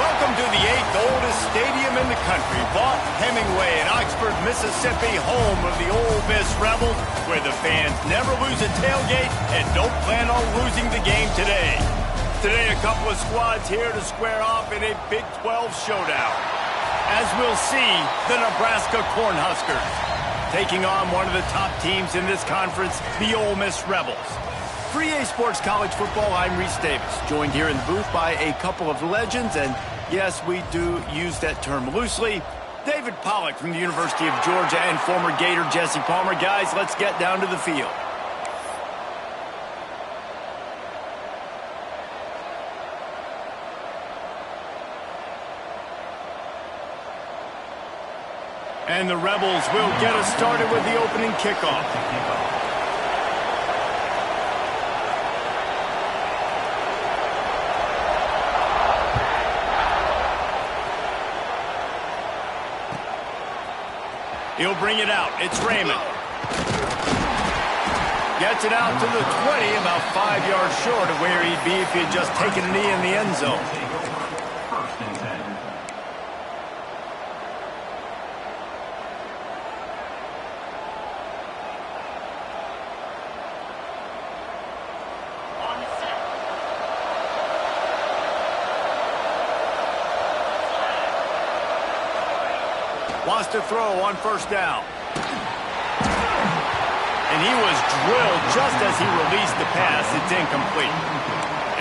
Welcome to the 8th oldest stadium in the country, Vaught Hemingway in Oxford, Mississippi, home of the Ole Miss Rebels, where the fans never lose a tailgate and don't plan on losing the game today. Today, a couple of squads here to square off in a Big 12 showdown. As we'll see, the Nebraska Cornhuskers taking on one of the top teams in this conference, the Ole Miss Rebels. For EA Sports College Football, I'm Reese Davis, joined here in the booth by a couple of legends, and yes, we do use that term loosely. David Pollack from the University of Georgia and former Gator Jesse Palmer. Guys, let's get down to the field. And the Rebels will get us started with the opening kickoff. He'll bring it out. It's Raymond. Gets it out to the 20, about 5 yards short of where he'd be if he had just taken a knee in the end zone. Wants to throw on first down. And he was drilled just as he released the pass. It's incomplete.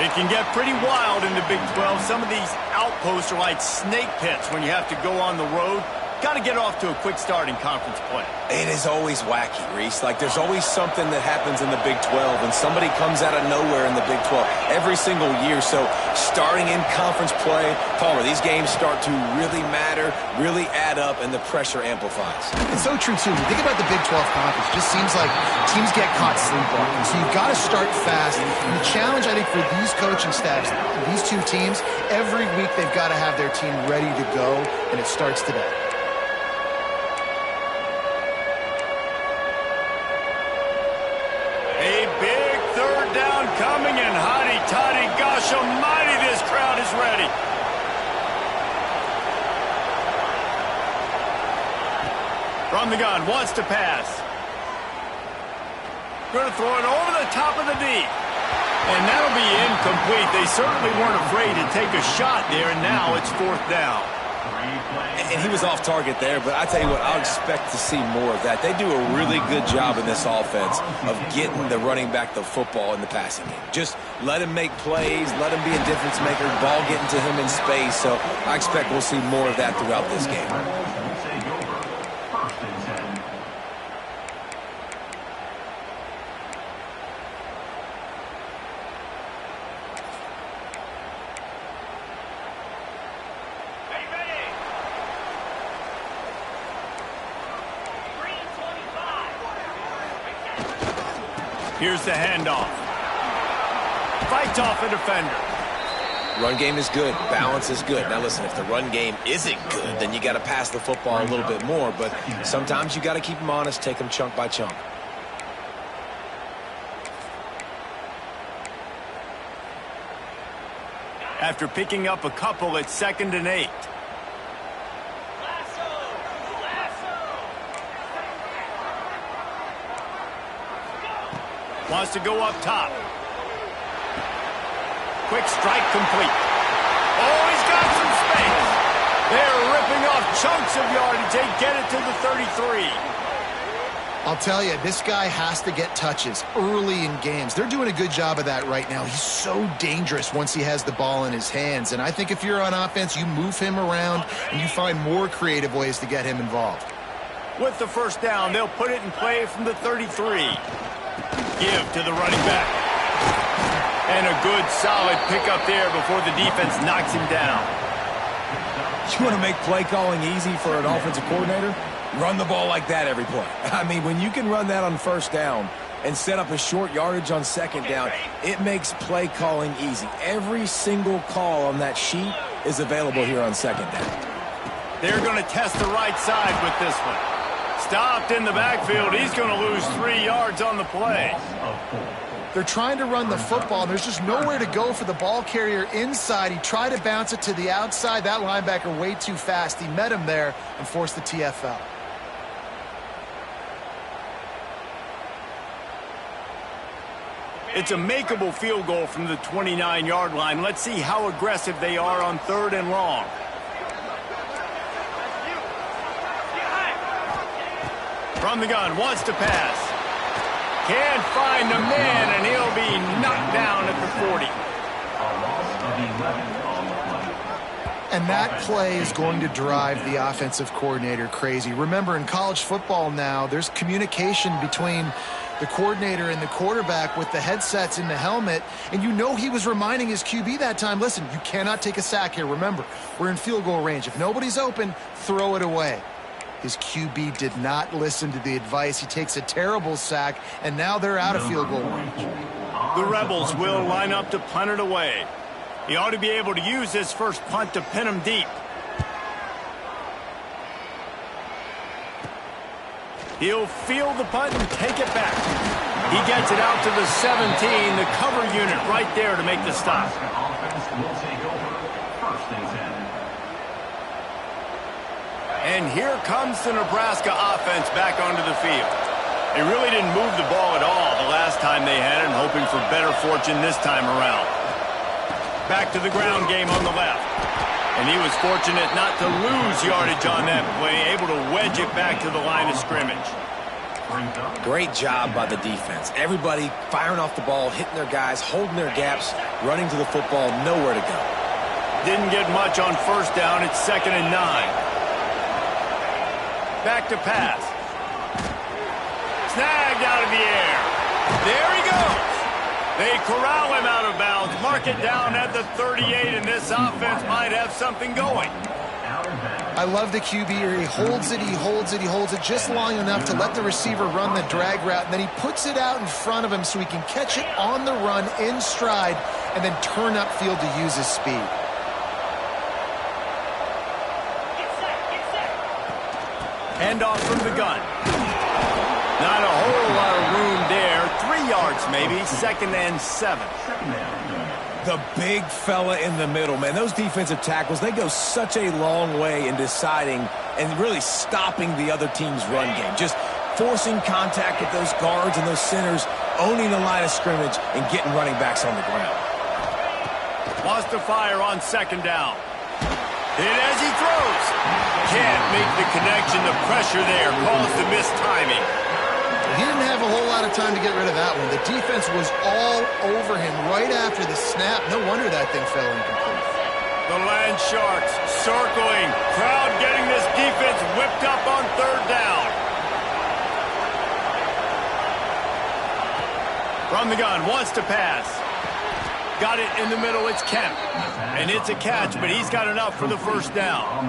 It can get pretty wild in the Big 12. Some of these outposts are like snake pits when you have to go on the road. Got to get off to a quick start in conference play. It is always wacky, Reese. Like, there's always something that happens in the Big 12, and somebody comes out of nowhere in the Big 12 every single year. So, starting in conference play, Palmer, these games start to really matter, really add up, and the pressure amplifies. It's so true, too. When you think about the Big 12 conference, it just seems like teams get caught sleepwalking. So, you've got to start fast. And the challenge, I think, for these coaching staffs, these two teams, every week they've got to have their team ready to go, and it starts today. Coming in, hotty-toddy, gosh almighty, this crowd is ready. From the gun, wants to pass. Going to throw it over the top of the deep. And that'll be incomplete. They certainly weren't afraid to take a shot there, and now it's fourth down. And he was off target there, but I tell you what, I'll expect to see more of that. They do a really good job in this offense of getting the running back the football in the passing game. Just let him make plays, let him be a difference maker, ball getting to him in space. So I expect we'll see more of that throughout this game. Here's the handoff. Fights off a defender. Run game is good. Balance is good. Now, listen, if the run game isn't good, then you got to pass the football a little bit more. But sometimes you got to keep them honest, take them chunk by chunk. After picking up a couple, it's 2nd and 8. Wants to go up top. Quick strike complete. Oh, he's got some space. They're ripping off chunks of yardage. They get it to the 33. I'll tell you, this guy has to get touches early in games. They're doing a good job of that right now. He's so dangerous once he has the ball in his hands. And I think if you're on offense, you move him around and you find more creative ways to get him involved. With the first down, they'll put it in play from the 33. Give to the running back. And a good, solid pickup there before the defense knocks him down. You want to make play calling easy for an offensive coordinator? Run the ball like that every play. I mean, when you can run that on first down and set up a short yardage on second down, it makes play calling easy. Every single call on that sheet is available here on second down. They're going to test the right side with this one. Stopped in the backfield. He's going to lose 3 yards on the play. They're trying to run the football. There's just nowhere to go for the ball carrier inside. He tried to bounce it to the outside. That linebacker way too fast. He met him there and forced the TFL. It's a makeable field goal from the 29-yard line. Let's see how aggressive they are on 3rd and long. From the gun, wants to pass. Can't find the man, and he'll be knocked down at the 40. And that play is going to drive the offensive coordinator crazy. Remember, in college football now, there's communication between the coordinator and the quarterback with the headsets in the helmet, and you know he was reminding his QB that time, listen, you cannot take a sack here. Remember, we're in field goal range. If nobody's open, throw it away. His QB did not listen to the advice. He takes a terrible sack, and now they're out of field goal range. The Rebels will line up to punt it away. He ought to be able to use this first punt to pin him deep. He'll field the punt and take it back. He gets it out to the 17, the cover unit right there to make the stop. And here comes the Nebraska offense back onto the field. They really didn't move the ball at all the last time they had it, and hoping for better fortune this time around. Back to the ground game on the left. And he was fortunate not to lose yardage on that play, able to wedge it back to the line of scrimmage. Great job by the defense. Everybody firing off the ball, hitting their guys, holding their gaps, running to the football, nowhere to go. Didn't get much on 1st down. It's 2nd and 9. Back to pass. Snagged out of the air. There he goes. They corral him out of bounds, mark it down at the 38, and this offense might have something going. I love the QB here. He holds it, he holds it, he holds it just long enough to let the receiver run the drag route, and then he puts it out in front of him so he can catch it on the run in stride and then turn upfield to use his speed. Handoff from the gun. Not a whole lot of room there. 3 yards maybe. 2nd and 7. The big fella in the middle, man. Those defensive tackles, they go such a long way in deciding and really stopping the other team's run game. Just forcing contact with those guards and those centers, owning the line of scrimmage, and getting running backs on the ground. Wants to fire on 2nd down. Hit as he throws. Can't make the connection. The pressure there caused the missed timing. He didn't have a whole lot of time to get rid of that one. The defense was all over him right after the snap. No wonder that thing fell incomplete. The Land Sharks circling. Crowd getting this defense whipped up on 3rd down. From the gun, wants to pass. Got it in the middle, it's Kemp. And it's a catch, but he's got enough for the 1st down.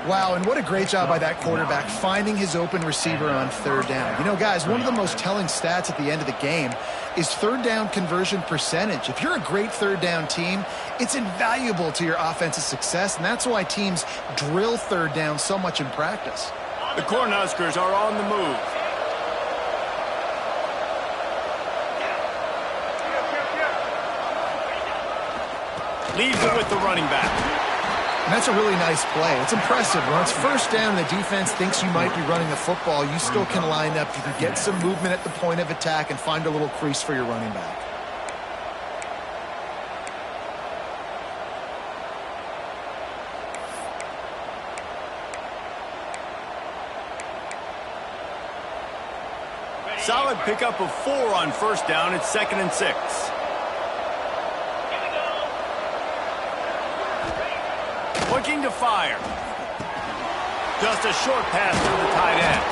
Wow, and what a great job by that quarterback finding his open receiver on 3rd down. You know, guys, one of the most telling stats at the end of the game is 3rd down conversion percentage. If you're a great 3rd down team, it's invaluable to your offensive success, and that's why teams drill 3rd down so much in practice. The Cornhuskers are on the move. Leaves it with the running back. And that's a really nice play. It's impressive. When it's 1st down, the defense thinks you might be running the football. You still can line up. You can get some movement at the point of attack and find a little crease for your running back. Solid pickup of 4 on 1st down. It's 2nd and 6. Looking to fire. Just a short pass to the tight end.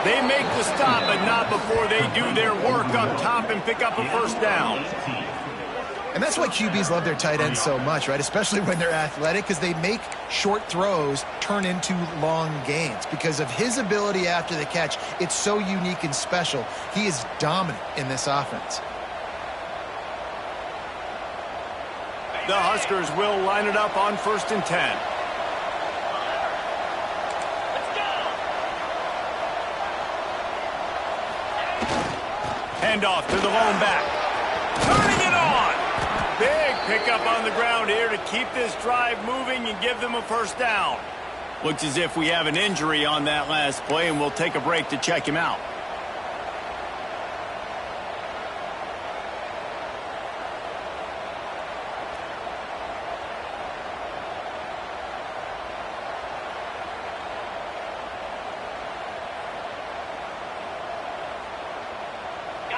They make the stop, but not before they do their work up top and pick up a 1st down. And that's why QBs love their tight ends so much, right? Especially when they're athletic, because they make short throws turn into long gains. Because of his ability after the catch, it's so unique and special. He is dominant in this offense. The Huskers will line it up on 1st and 10. Handoff to the lone back. turning it on. Big pickup on the ground here to keep this drive moving and give them a first down. Looks as if we have an injury on that last play, and we'll take a break to check him out.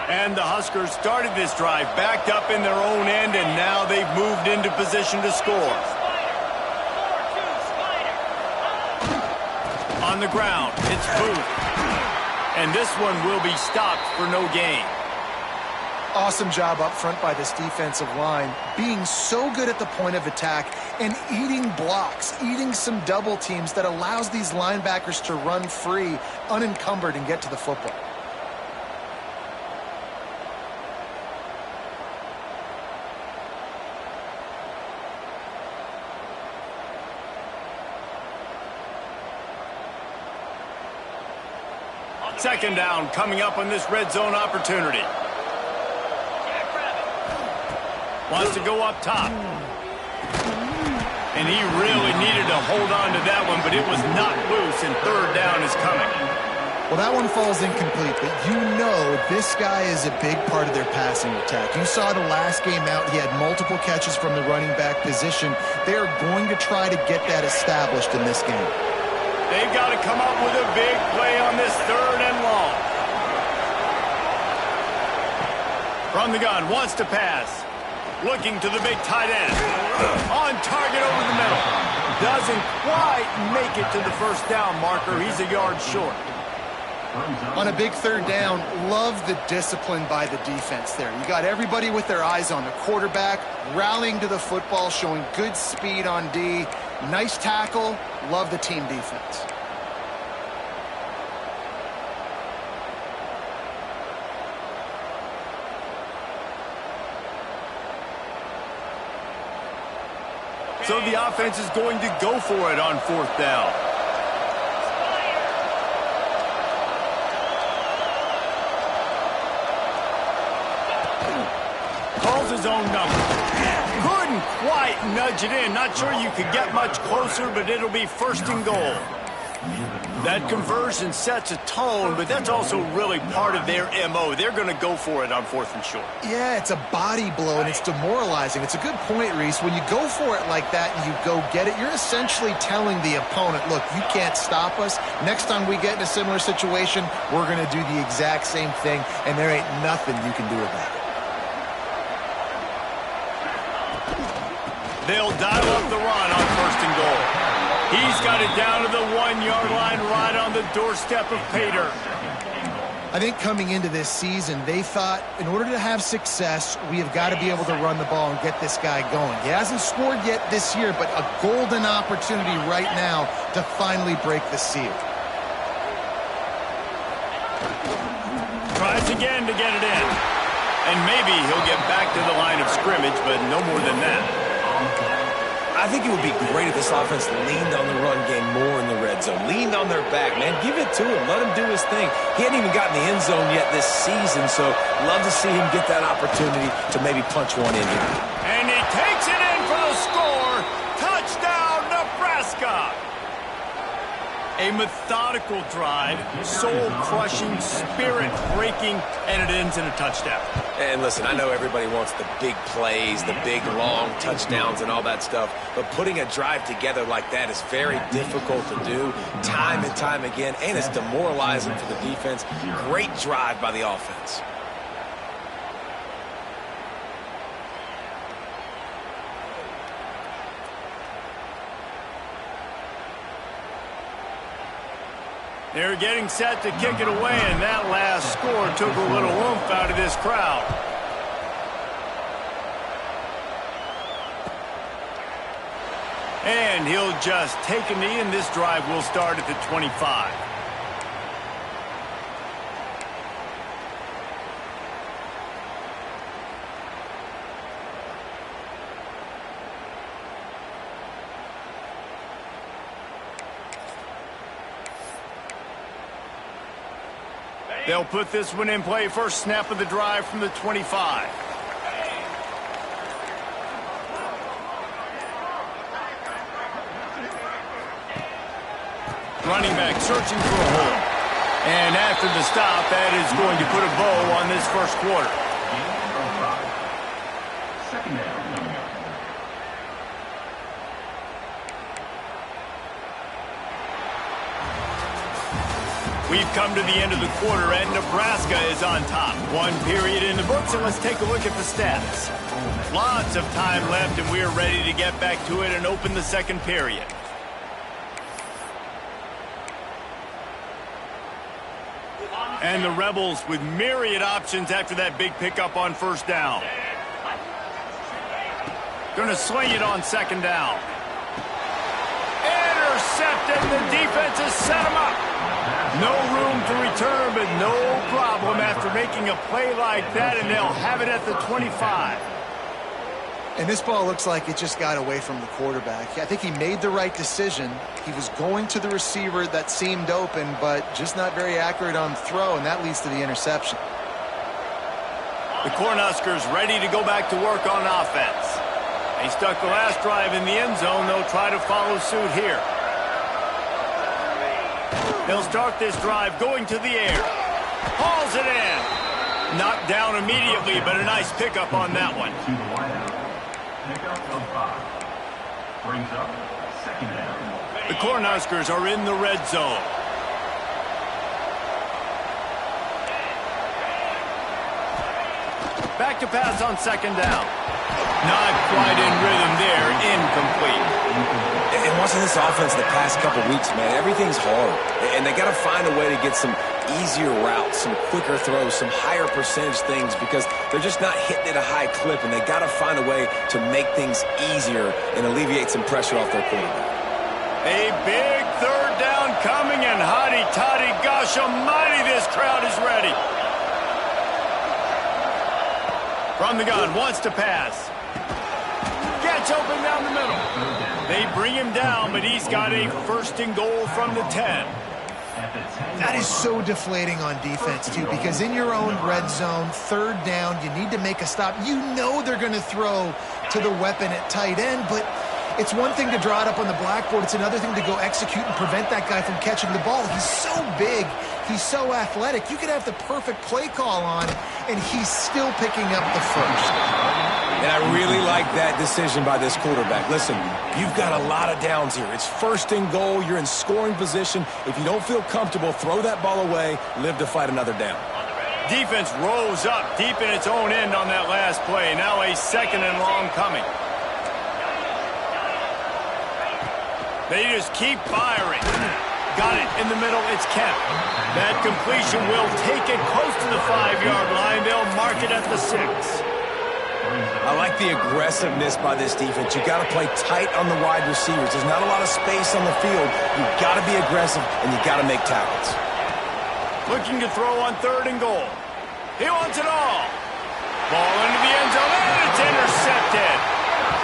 And the Huskers started this drive backed up in their own end, and now they've moved into position to score. On the ground, it's Booth. And this one will be stopped for no gain. Awesome job up front by this defensive line, being so good at the point of attack and eating blocks, eating some double teams that allows these linebackers to run free, unencumbered, and get to the football. Second down coming up on this red zone opportunity. Wants to go up top. And he really needed to hold on to that one, but it was not loose, and third down is coming. Well, that one falls incomplete, but you know this guy is a big part of their passing attack. You saw the last game out, he had multiple catches from the running back position. They are going to try to get that established in this game. They've got to come up with a big play on this third and long. From the gun, wants to pass. Looking to the big tight end. On target over the middle. Doesn't quite make it to the first down marker. He's a yard short. On a big third down, love the discipline by the defense there. You got everybody with their eyes on the quarterback, rallying to the football, showing good speed on D. Nice tackle. Love the team defense. So the offense is going to go for it on fourth down. Calls his own number. Couldn't quite nudge it in. Not sure you could get much closer, but it'll be first and goal. That conversion sets a tone, but that's also really part of their MO. They're going to go for it on fourth and short. Yeah, it's a body blow, and it's demoralizing. It's a good point, Reese. When you go for it like that and you go get it, you're essentially telling the opponent, look, you can't stop us. Next time we get in a similar situation, we're going to do the exact same thing, and there ain't nothing you can do about it. They'll dial up the run on first and goal. He's got it down to the 1-yard line right on the doorstep of Pater. I think coming into this season, they thought in order to have success, we have got to be able to run the ball and get this guy going. He hasn't scored yet this year, but a golden opportunity right now to finally break the seal. Tries again to get it in. And maybe he'll get back to the line of scrimmage, but no more than that. I think it would be great if this offense leaned on the run game more in the red zone. Leaned on their back, man. Give it to him. Let him do his thing. He hadn't even gotten the end zone yet this season, so love to see him get that opportunity to maybe punch one in here. And he takes it in for the score. Touchdown, Nebraska. A methodical drive, soul-crushing, spirit-breaking, and it ends in a touchdown. And listen, I know everybody wants the big plays, the big, long touchdowns and all that stuff, but putting a drive together like that is very difficult to do time and time again, and it's demoralizing for the defense. Great drive by the offense. They're getting set to kick it away, and that last score took a little oomph out of this crowd. And he'll just take a knee, and this drive will start at the 25. They'll put this one in play. First snap of the drive from the 25. Running back searching for a hole. And after the stop, that is going to put a bow on this first quarter. Second down. We've come to the end of the quarter, and Nebraska is on top. One period in the books, and let's take a look at the stats. Lots of time left, and we're ready to get back to it and open the second period. And the Rebels with myriad options after that big pickup on first down. Going to sling it on second down. Intercepted. The defense has set him up. No room to return, but no problem after making a play like that, and they'll have it at the 25. And this ball looks like it just got away from the quarterback. I think he made the right decision. He was going to the receiver that seemed open, but just not very accurate on the throw, and that leads to the interception. The Cornhuskers ready to go back to work on offense. They stuck the last drive in the end zone. They'll try to follow suit here. They'll start this drive going to the air. Hauls it in. Knocked down immediately, but a nice pickup on that one. To the wideout. Pickup of 5. Brings up second down. The Cornhuskers are in the red zone. Back to pass on second down. Not quite in rhythm there. Incomplete. And watching this offense the past couple weeks, man, everything's hard. And they got to find a way to get some easier routes, some quicker throws, some higher percentage things because they're just not hitting at a high clip, and they got to find a way to make things easier and alleviate some pressure off their quarterback. A big third down coming, and hotty-toddy, gosh almighty, this crowd is ready. From the gun, wants to pass. Gets open down the middle. They bring him down, but he's got a first and goal from the 10. That is so deflating on defense, too, because in your own red zone, third down, you need to make a stop. You know they're going to throw to the weapon at tight end, but it's one thing to draw it up on the blackboard. It's another thing to go execute and prevent that guy from catching the ball. He's so big. He's so athletic. You could have the perfect play call on, and he's still picking up the first. And I really like that decision by this quarterback. Listen, you've got a lot of downs here. It's first and goal. You're in scoring position. If you don't feel comfortable, throw that ball away. Live to fight another down. Defense rose up deep in its own end on that last play. Now a second and long coming. They just keep firing. Got it in the middle. It's Kemp. That completion will take it close to the 5-yard line. They'll mark it at the 6. I like the aggressiveness by this defense. You got to play tight on the wide receivers. There's not a lot of space on the field. You've got to be aggressive, and you got to make tackles. Looking to throw on third and goal. He wants it all. Ball into the end zone, and it's intercepted.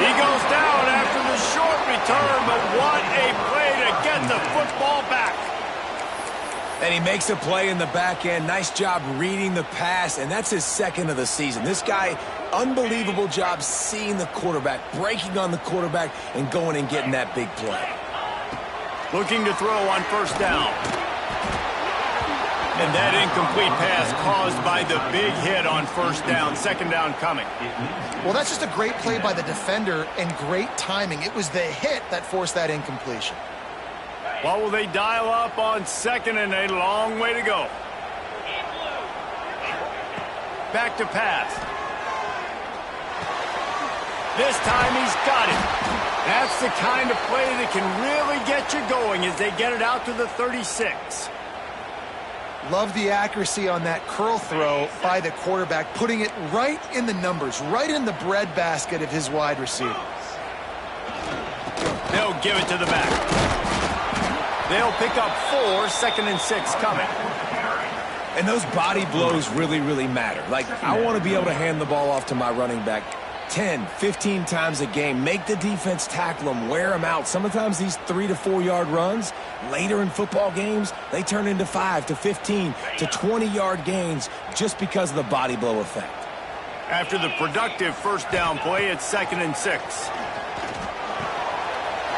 He goes down after the short return, but what a play to get the football back. And he makes a play in the back end. Nice job reading the pass, and that's his second of the season. This guy, unbelievable job seeing the quarterback, breaking on the quarterback, and going and getting that big play. Looking to throw on first down. And that incomplete pass caused by the big hit on first down. Second down coming. Well, that's just a great play by the defender and great timing. It was the hit that forced that incompletion. Well, will they dial up on second, and a long way to go. Back to pass. This time he's got it. That's the kind of play that can really get you going as they get it out to the 36. Love the accuracy on that curl throw by the quarterback, putting it right in the numbers, right in the breadbasket of his wide receiver. They'll give it to the back. They'll pick up 4, second and 6 coming. And those body blows really, really matter. Like, I want to be able to hand the ball off to my running back 10, 15 times a game. Make the defense tackle them, wear them out. Sometimes these 3 to 4 yard runs, later in football games, they turn into 5 to 15 to 20 yard gains just because of the body blow effect. After the productive first down play, it's second and 6.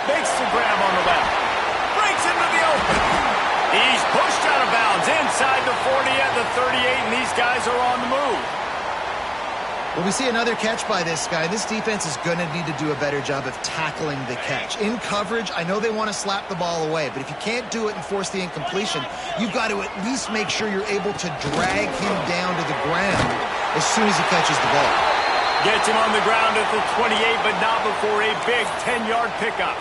Makes the grab on the left. Breaks into the open. guys are on the move. Well, we see another catch by this guy. This defense is going to need to do a better job of tackling the catch. In coverage, I know they want to slap the ball away, but if you can't do it and force the incompletion, you've got to at least make sure you're able to drag him down to the ground as soon as he catches the ball. Gets him on the ground at the 28, but not before a big 10-yard pickup.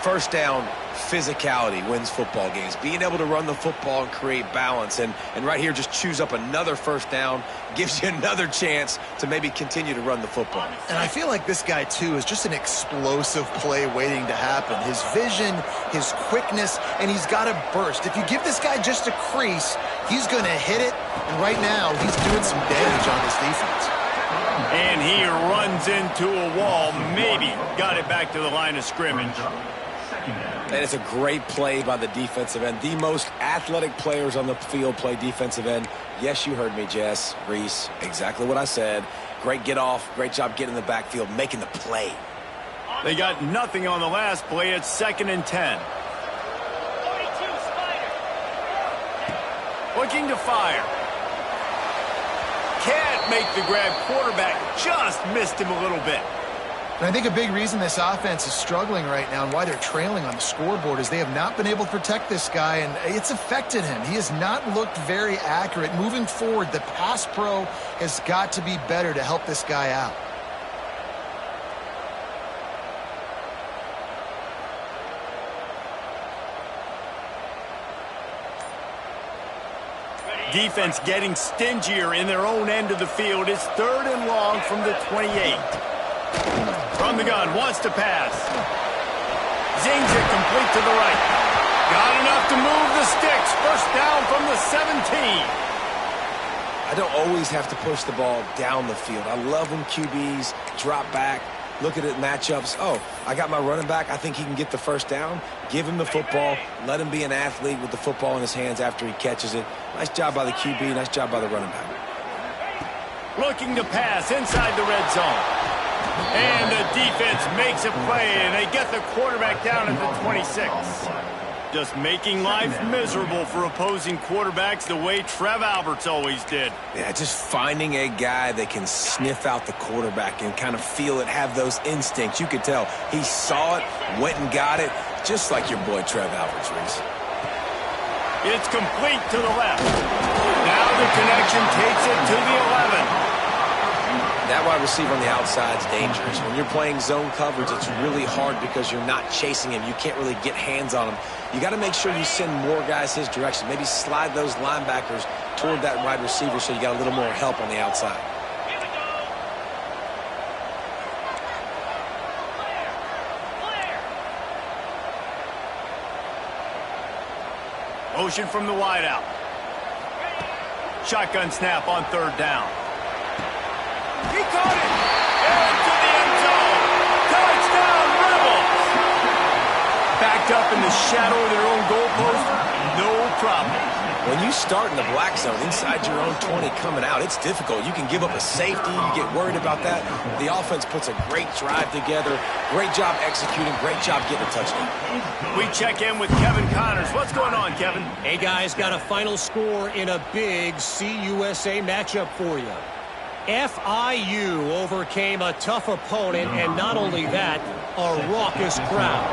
First down, physicality wins football games. Being able to run the football and create balance. And right here, just choose up another first down, gives you another chance to maybe continue to run the football. And I feel like this guy, too, is just an explosive play waiting to happen. His vision, his quickness, and he's got a burst. If you give this guy just a crease, he's going to hit it. And right now, he's doing some damage on this defense. And he runs into a wall. Maybe got it back to the line of scrimmage. And it's a great play by the defensive end. The most athletic players on the field play defensive end. Yes, you heard me, Jess, Reese. Exactly what I said. Great get off. Great job getting in the backfield, making the play. They got nothing on the last play. It's 2nd and 10. Looking to fire. Can't make the grab. Quarterback just missed him a little bit. And I think a big reason this offense is struggling right now and why they're trailing on the scoreboard is they have not been able to protect this guy, and it's affected him. He has not looked very accurate. Moving forward, the pass pro has got to be better to help this guy out. Defense getting stingier in their own end of the field. It's 3rd and long from the 28. From the gun, wants to pass. Zings it complete to the right. Got enough to move the sticks. First down from the 17. I don't always have to push the ball down the field. I love when QBs drop back, look at it matchups. Oh, I got my running back. I think he can get the first down. Give him the football. Let him be an athlete with the football in his hands after he catches it. Nice job by the QB. Nice job by the running back. Looking to pass inside the red zone. And the defense makes a play, and they get the quarterback down at the 26. Just making life miserable for opposing quarterbacks the way Trev Alberts always did. Yeah, just finding a guy that can sniff out the quarterback and kind of feel it, have those instincts. You could tell he saw it, went and got it, just like your boy Trev Alberts, Reese. It's complete to the left. Now the connection takes it to the 11. That wide receiver on the outside is dangerous. When you're playing zone coverage, it's really hard because you're not chasing him. You can't really get hands on him. You got to make sure you send more guys his direction. Maybe slide those linebackers toward that wide receiver so you got a little more help on the outside. Motion from the wideout. Shotgun snap on 3rd down. He caught it! Into the end zone! Touchdown, Rebels! Backed up in the shadow of their own goalpost, no problem. When you start in the black zone inside your own 20 coming out, it's difficult. You can give up a safety. You get worried about that. The offense puts a great drive together. Great job executing. Great job getting a touchdown. We check in with Kevin Connors. What's going on, Kevin? Hey, guys, got a final score in a big CUSA matchup for you. FIU overcame a tough opponent, and not only that, a raucous crowd.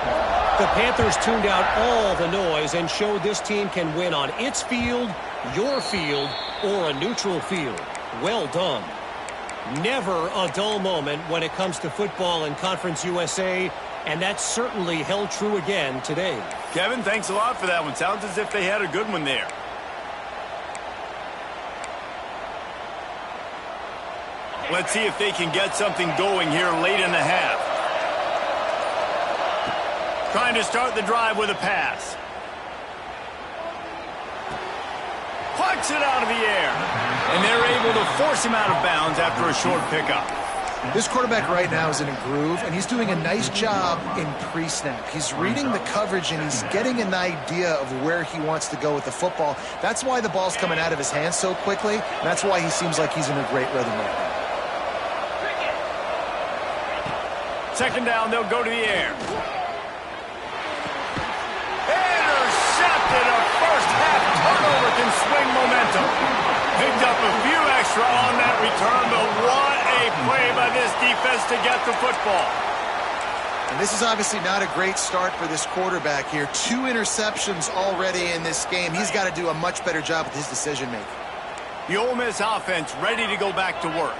The Panthers tuned out all the noise and showed this team can win on its field, your field, or a neutral field. Well done. Never a dull moment when it comes to football in Conference USA, and that certainly held true again today. Kevin, thanks a lot for that one. Sounds as if they had a good one there. Let's see if they can get something going here late in the half. Trying to start the drive with a pass. Plucks it out of the air. And they're able to force him out of bounds after a short pickup. This quarterback right now is in a groove, and he's doing a nice job in pre-snap. He's reading the coverage, and he's getting an idea of where he wants to go with the football. That's why the ball's coming out of his hands so quickly, and that's why he seems like he's in a great rhythm right now. 2nd down, they'll go to the air. Intercepted. A first half turnover can swing momentum. Picked up defense to get the football. And this is obviously not a great start for this quarterback here. 2 interceptions already in this game. He's got to do a much better job with his decision-making. The Ole Miss offense ready to go back to work.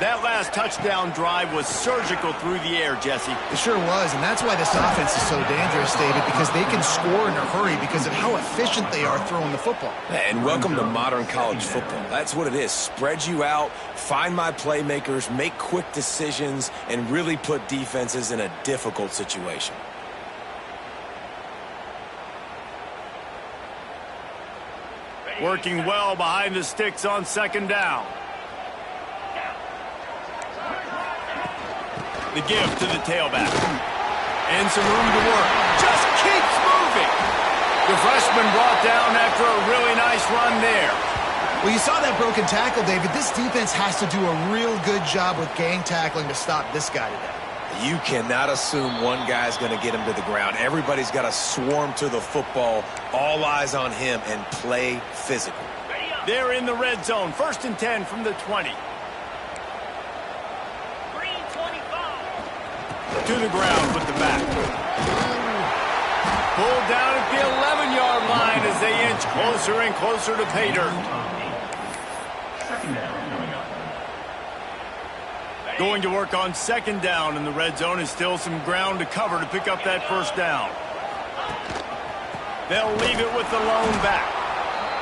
That last touchdown drive was surgical through the air, Jesse. It sure was, and that's why this offense is so dangerous, David, because they can score in a hurry because of how efficient they are throwing the football. And welcome to modern college football. That's what it is. Spread you out, find my playmakers, make quick decisions, and really put defenses in a difficult situation. Working well behind the sticks on second down. The give to the tailback. And some room to work. Just keeps moving. The freshman brought down after a really nice run there. Well, you saw that broken tackle, David. This defense has to do a real good job with gang tackling to stop this guy today. You cannot assume one guy's going to get him to the ground. Everybody's got to swarm to the football, all eyes on him, and play physical. They're in the red zone. 1st and 10 from the 20. To the ground with the back. Pulled down at the 11-yard line as they inch closer and closer to pay dirt. Second down coming up. Going to work on second down in the red zone is still some ground to cover to pick up that first down. They'll leave it with the lone back.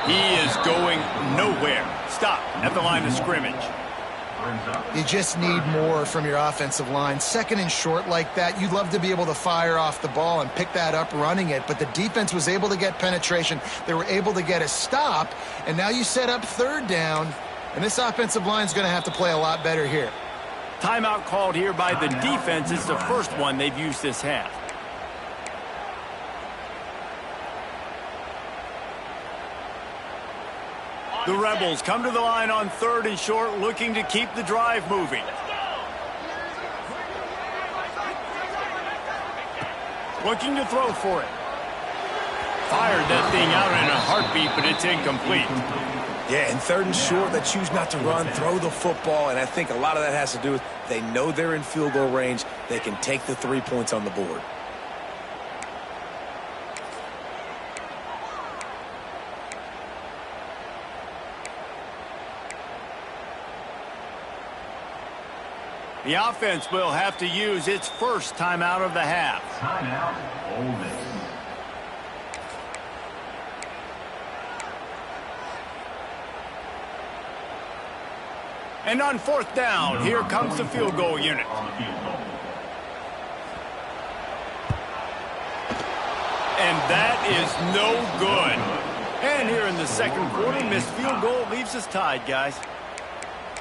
He is going nowhere. Stop at the line of scrimmage. You just need more from your offensive line. 2nd and short like that, you'd love to be able to fire off the ball and pick that up running it, but the defense was able to get penetration. They were able to get a stop, and now you set up 3rd down, and this offensive line is going to have to play a lot better here. Timeout called here by the defense. It's the first one they've used this half. The Rebels come to the line on 3rd and short, looking to keep the drive moving. Looking to throw for it. Fired that thing out in a heartbeat, but it's incomplete. Yeah, and 3rd and short, they choose not to run, throw the football, and I think a lot of that has to do with they know they're in field goal range. They can take the 3 points on the board. The offense will have to use its first timeout of the half. Timeout, Ole Miss. And on 4th down, here comes the field goal unit. On the field goal. And that is no good. And here in the 2nd quarter, missed field goal leaves us tied, guys.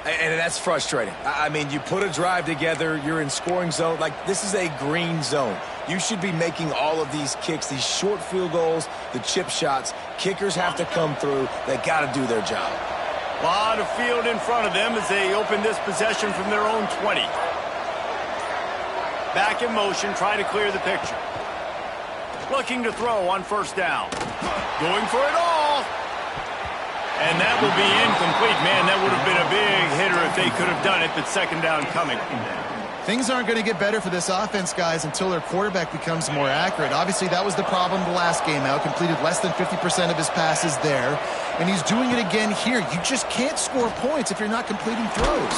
And that's frustrating. I mean, you put a drive together, you're in scoring zone. Like, this is a green zone. You should be making all of these kicks, these short field goals, the chip shots. Kickers have to come through. They got to do their job. A lot of field in front of them as they open this possession from their own 20. Back in motion, trying to clear the picture. Looking to throw on 1st down. Going for it all. And that will be incomplete. Man, that would have been a big hitter if they could have done it, but 2nd down coming. Things aren't going to get better for this offense, guys, until their quarterback becomes more accurate. Obviously, that was the problem the last game out. Completed less than 50% of his passes there. And he's doing it again here. You just can't score points if you're not completing throws.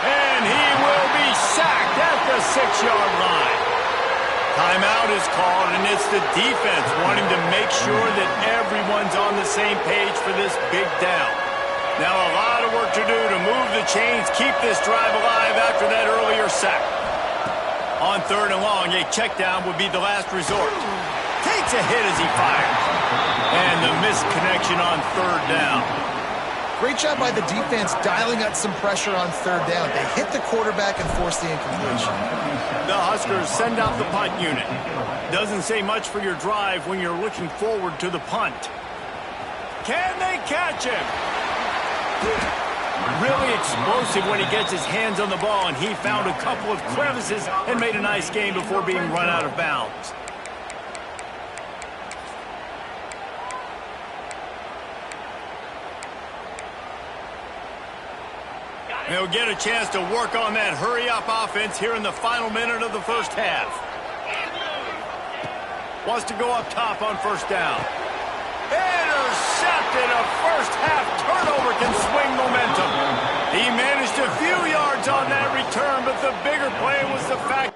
And he will be sacked at the 6-yard line. Timeout is called, and it's the defense wanting to make sure that everyone's on the same page for this big down. Now a lot of work to do to move the chains, keep this drive alive after that earlier sack. On 3rd and long, a check down would be the last resort. Takes a hit as he fires. And the missed connection on 3rd down. Great job by the defense dialing up some pressure on 3rd down. They hit the quarterback and forced the incompletion. The Huskers send out the punt unit. Doesn't say much for your drive when you're looking forward to the punt. Can they catch him? Really explosive when he gets his hands on the ball, and he found a couple of crevices and made a nice game before being run out of bounds. They'll get a chance to work on that hurry-up offense here in the final minute of the first half. Wants to go up top on first down. Intercepted. A first-half turnover can swing momentum. He managed a few yards on that return, but the bigger play was the fact...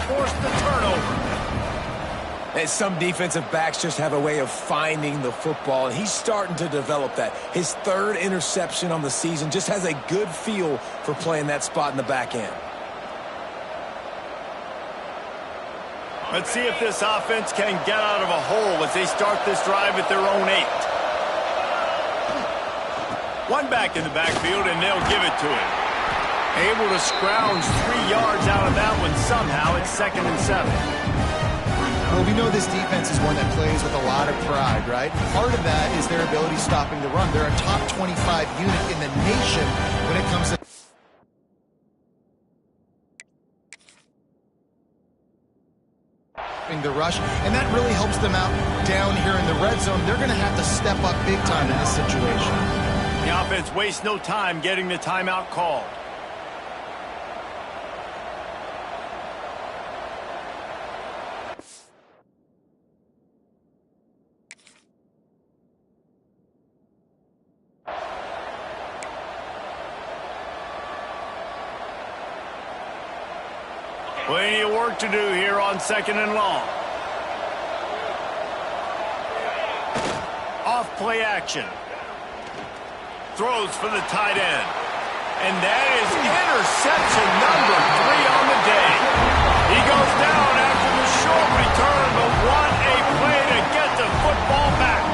forced the turnover. And some defensive backs just have a way of finding the football, and he's starting to develop that. His third interception on the season, just has a good feel for playing that spot in the back end. Let's see if this offense can get out of a hole as they start this drive at their own 8. One back in the backfield, and they'll give it to him. Able to scrounge 3 yards out of that one somehow. It's 2nd and 7. Well, we know this defense is one that plays with a lot of pride, right? Part of that is their ability stopping the run. They're a top 25 unit in the nation when it comes to the rush, and that really helps them out down here in the red zone. They're going to have to step up big time in this situation. The offense wastes no time getting the timeout called. Plenty of work to do here on 2nd and long. Off play action. Throws for the tight end. And that is interception number 3 on the day. He goes down after the short return, but what a play to get the football back.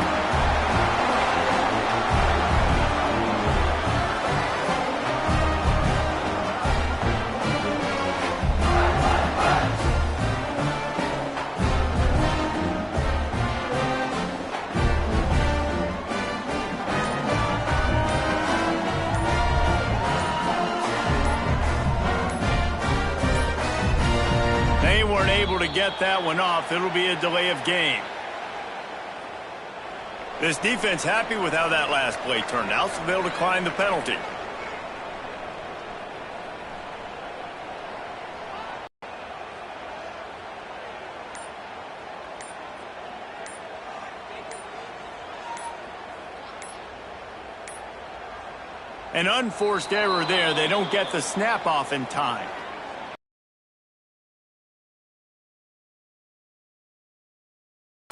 Weren't able to get that one off. It'll be a delay of game. This defense happy with how that last play turned out, so they'll decline the penalty. An unforced error there. They don't get the snap off in time.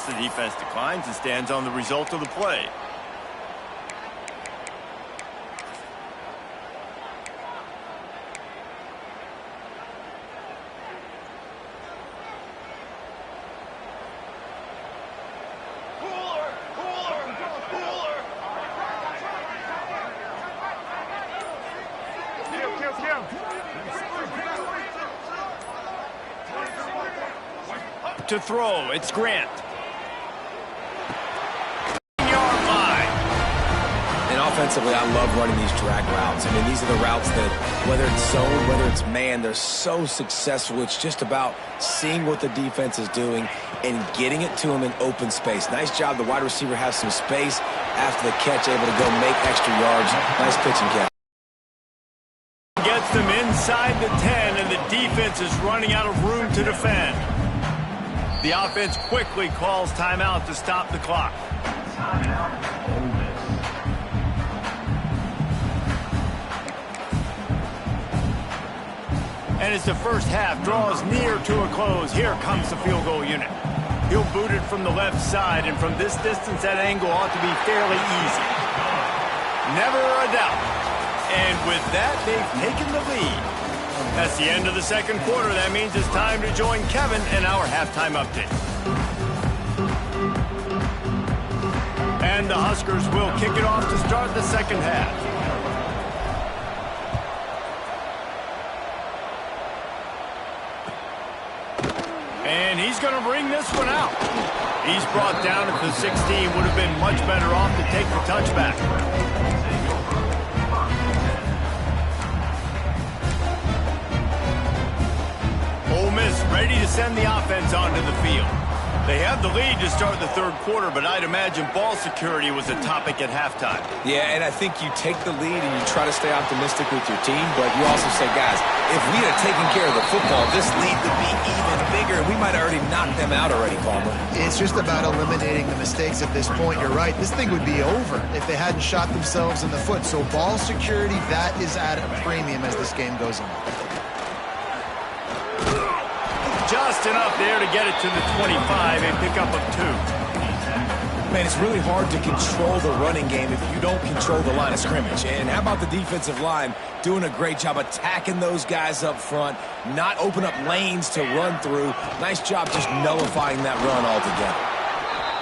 The defense declines and stands on the result of the play. To throw, it's Grant. Offensively, I love running these drag routes. I mean, these are the routes that, whether it's zone, whether it's man, they're so successful. It's just about seeing what the defense is doing and getting it to them in open space. Nice job. The wide receiver has some space after the catch, able to go make extra yards. Nice pitching catch. Gets them inside the 10, and the defense is running out of room to defend. The offense quickly calls timeout to stop the clock. And as the first half draws near to a close, here comes the field goal unit. He'll boot it from the left side, and from this distance, that angle ought to be fairly easy. Never a doubt. And with that, they've taken the lead. That's the end of the second quarter. That means it's time to join Kevin in our halftime update. And the Huskers will kick it off to start the second half. And he's going to bring this one out. He's brought down at the 16. Would have been much better off to take the touchback. Ole Miss ready to send the offense onto the field. They have the lead to start the third quarter, but I'd imagine ball security was a topic at halftime. Yeah, and I think you take the lead and you try to stay optimistic with your team, but you also say, guys, if we had taken care of the football, this lead would be even bigger. We might have already knocked them out already, Palmer. It's just about eliminating the mistakes at this point. You're right. This thing would be over if they hadn't shot themselves in the foot. So ball security, that is at a premium as this game goes on. Just enough there to get it to the 25, a pickup of 2. Man, it's really hard to control the running game if you don't control the line of scrimmage. And how about the defensive line doing a great job attacking those guys up front, not open up lanes to run through. Nice job just nullifying that run altogether.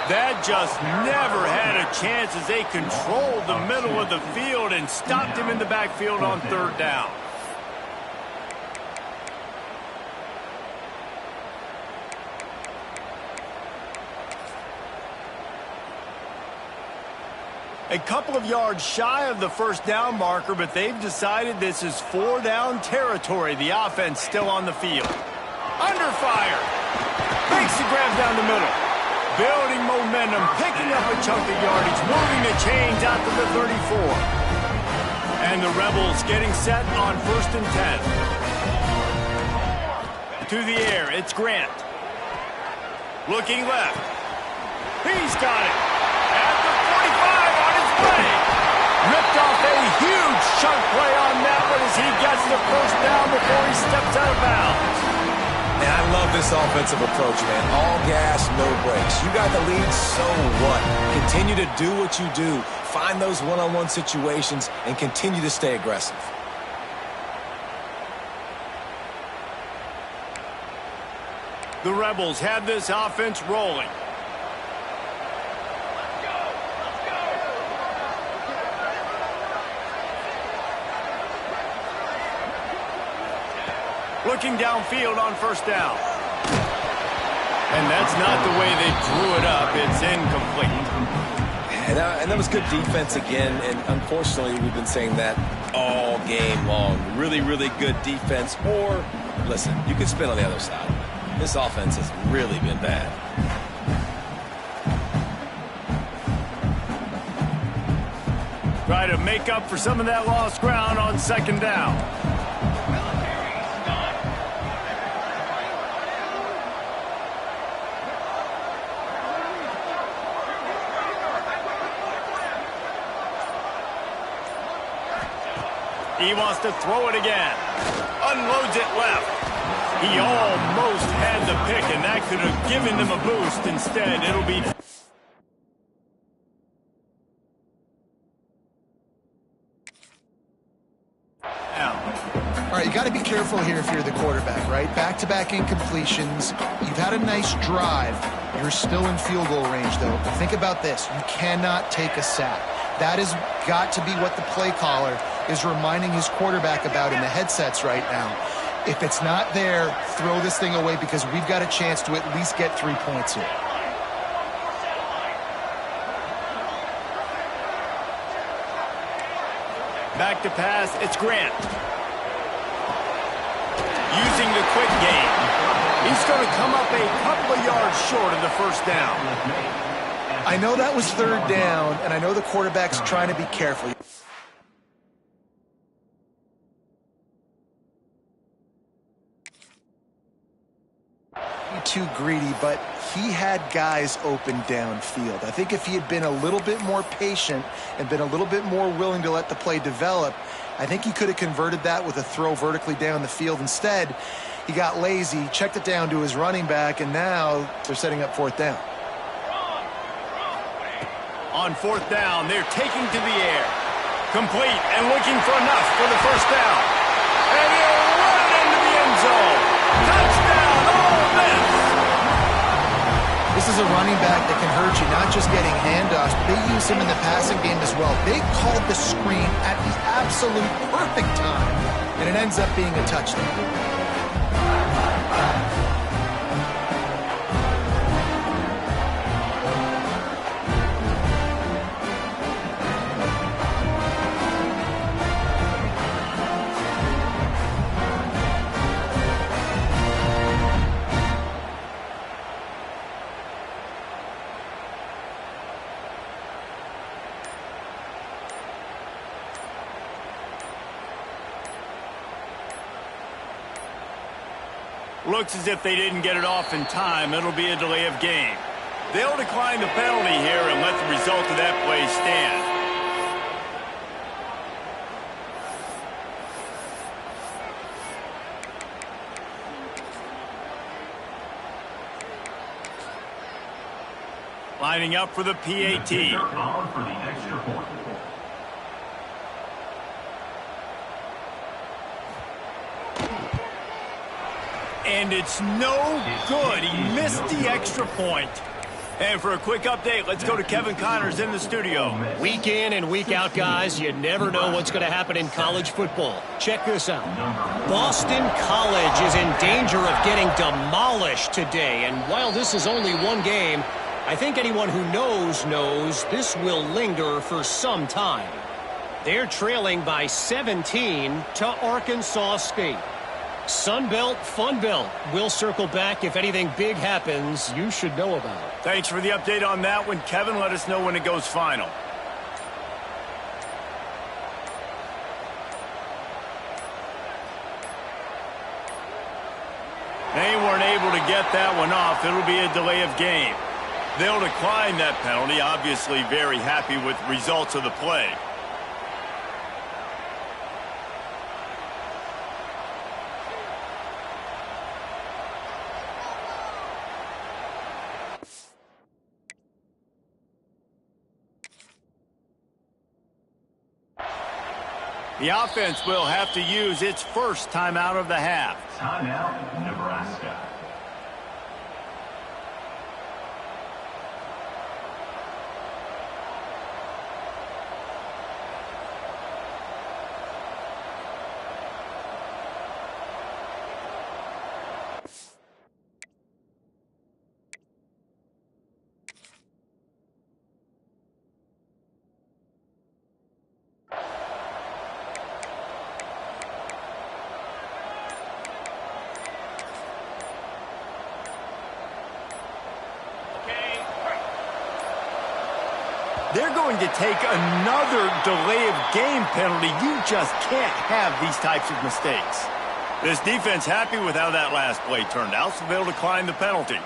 That just never had a chance as they controlled the middle of the field and stopped him in the backfield on third down. A couple of yards shy of the first down marker, but they've decided this is 4-down territory. The offense still on the field. Under fire. Makes the grab down the middle. Building momentum, picking up a chunk of yardage, moving the chains out to the 34. And the Rebels getting set on 1st and 10. To the air, it's Grant. Looking left. He's got it. At the 45 on his way. Ripped off a huge chunk play on that one as he gets the first down before he steps out of bounds. Man, I love this offensive approach, man. All gas, no brakes. You got the lead, so what? Continue to do what you do. Find those one-on-one situations and continue to stay aggressive. The Rebels have this offense rolling. Looking downfield on first down. And that's not the way they drew it up. It's incomplete. And that was good defense again, and unfortunately we've been saying that all game long. Really, really good defense. Or, listen, you can spin on the other side. This offense has really been bad. Try to make up for some of that lost ground on second down. He wants to throw it again. Unloads it left. He almost had the pick, and that could have given them a boost. Instead, it'll be... All right, you got to be careful here if you're the quarterback, right? Back-to-back incompletions. You've had a nice drive. You're still in field goal range, though. But think about this. You cannot take a sack. That has got to be what the play caller is reminding his quarterback about in the headsets right now. If it's not there, throw this thing away because we've got a chance to at least get 3 points here. Back to pass, it's Grant. Using the quick game. He's going to come up a couple of yards short of the first down. I know that was third down, and I know the quarterback's trying to be careful. Too greedy, but he had guys open downfield. I think if he had been a little bit more patient and been a little bit more willing to let the play develop, I think he could have converted that with a throw vertically down the field. Instead, he got lazy, checked it down to his running back, and now they're setting up fourth down. On fourth down, they're taking to the air. Complete and looking for enough for the first down. And he'll run it into the end zone. Touchdown, Ole Miss! This is a running back that can hurt you, not just getting handoffs. They use him in the passing game as well. They called the screen at the absolute perfect time, and it ends up being a touchdown. Looks as if they didn't get it off in time. It'll be a delay of game. They'll decline the penalty here and let the result of that play stand. Lining up for the PAT. On for the extra point. And it's no good. He missed the extra point. And for a quick update, let's go to Kevin Connors in the studio. Week in and week out, guys, you never know what's going to happen in college football. Check this out. Boston College is in danger of getting demolished today. And while this is only one game, I think anyone who knows this will linger for some time. They're trailing by 17 to Arkansas State. Sunbelt, Funbelt. We'll circle back if anything big happens you should know about. Thanks for the update on that one, Kevin. Let us know when it goes final. They weren't able to get that one off. It'll be a delay of game. They'll decline that penalty, obviously very happy with the results of the play. The offense will have to use its first timeout of the half. Timeout, Nebraska. They're going to take another delay of game penalty. You just can't have these types of mistakes. This defense happy with how that last play turned out, so they'll decline the penalty.